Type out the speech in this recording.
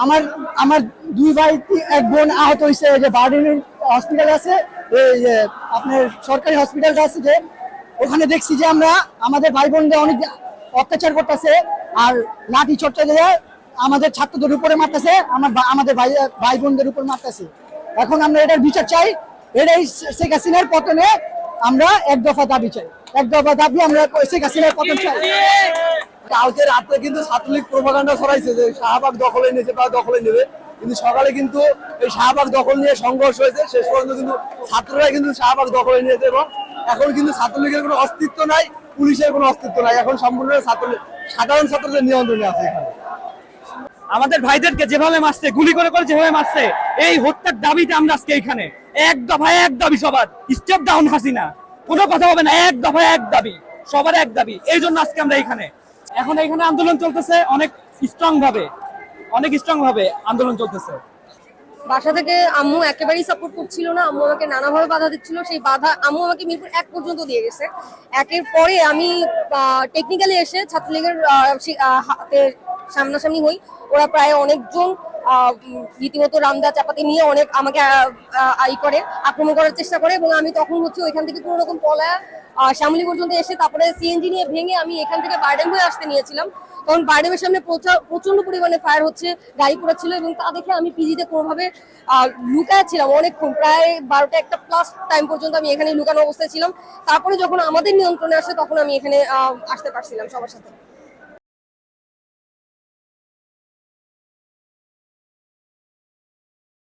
আমার আমার দুই ভাই এক বোন আহত হয়েছে, যে বার্ডিন হসপিটাল আছে, এই যে আপনার সরকারি হসপিটালটা আছে, যে ওখানে দেখছি যে আমরা আমাদের ভাই বোনদের অনেক অত্যাচার করতেছে, আর লাঠি চর্চা দিয়ে আমাদের ছাত্রদের উপরে মারতেছে, আমাদের ভাই ভাই বোনদের উপর মারতেছে। এখন আমরা এটার বিচার চাই। এটাই শেখ হাসিনার পতনে আমরা এক দফা দাবি চাই, এক দফা দাবি, আমরা শেখ হাসিনার পতন চাই। কালকে রাতে কিন্তু ছাত্রলীগ প্রোপাগান্ডা ছড়াইছে যে শাহবাগ দখলে নিয়েছে বা দখলে নেবে, কিন্তু সকালে কিন্তু এই শাহবাগ দখল নিয়ে সংঘর্ষ হয়েছে, শেষ পর্যন্ত কিন্তু ছাত্ররাই কিন্তু শাহবাগ দখলে নিয়েছে, এবং এখন কিন্তু ছাত্রলীগের কোনো অস্তিত্ব নাই, পুলিশের কোনো অস্তিত্ব নাই, এখন সম্পূর্ণ সাধারণ ছাত্রদের নিয়ন্ত্রণে আছে এখানে। আমাদের ভাইদেরকে যেভাবে মারছে, গুলি করে করে যেভাবে মারছে, এই হত্যার দাবিতে আমরা আজকে এখানে এক দফায় এক দাবি, সবার স্টেপ ডাউন হাসিনা, কোনো কথা হবে না, এক দফায় এক দাবি, সবার এক দাবি। এই জন্য আজকে আমরা এখানে আন্দোলন চলতেছে, অনেক স্ট্রং ভাবে আন্দোলন চলতেছে। বাসা থেকে আম্মু একেবারেই সাপোর্ট করছিল না, আম্মু আমাকে নানাভাবে বাধা দিচ্ছিল। সেই বাধা আম্মু আমাকে মিরপুর 1 পর্যন্ত দিয়ে গেছে। একের পরে আমি টেকনিক্যালি এসে ছাত্রলীগের হাতে সামনাসামনি হই। ওরা প্রায় অনেকজন রীতিমতো রামদা চাপাতি নিয়ে অনেক আমাকে আক্রমণ করার চেষ্টা করে, এবং আমি তখন ওইখান থেকে কোনো রকম পলায়া শ্যামলী পর্যন্ত এসে তারপরে সিএনজি নিয়ে ভেঙে আমি এখান থেকে বারডেম হয়ে আসতে নিয়েছিলাম। কারণ বারডেমের সামনে প্রচন্ড পরিমাণে ফায়ার হচ্ছে, গাড়ি পোড়া ছিল, এবং তা দেখে আমি পিজিতে কোনোভাবে লুকায় ছিলাম অনেকক্ষণ, প্রায় 12টা প্লাস টাইম পর্যন্ত আমি এখানে লুকানো অবস্থায় ছিলাম। তারপরে যখন আমাদের নিয়ন্ত্রণে আসে তখন আমি এখানে আসতে পারছিলাম সবার সাথে।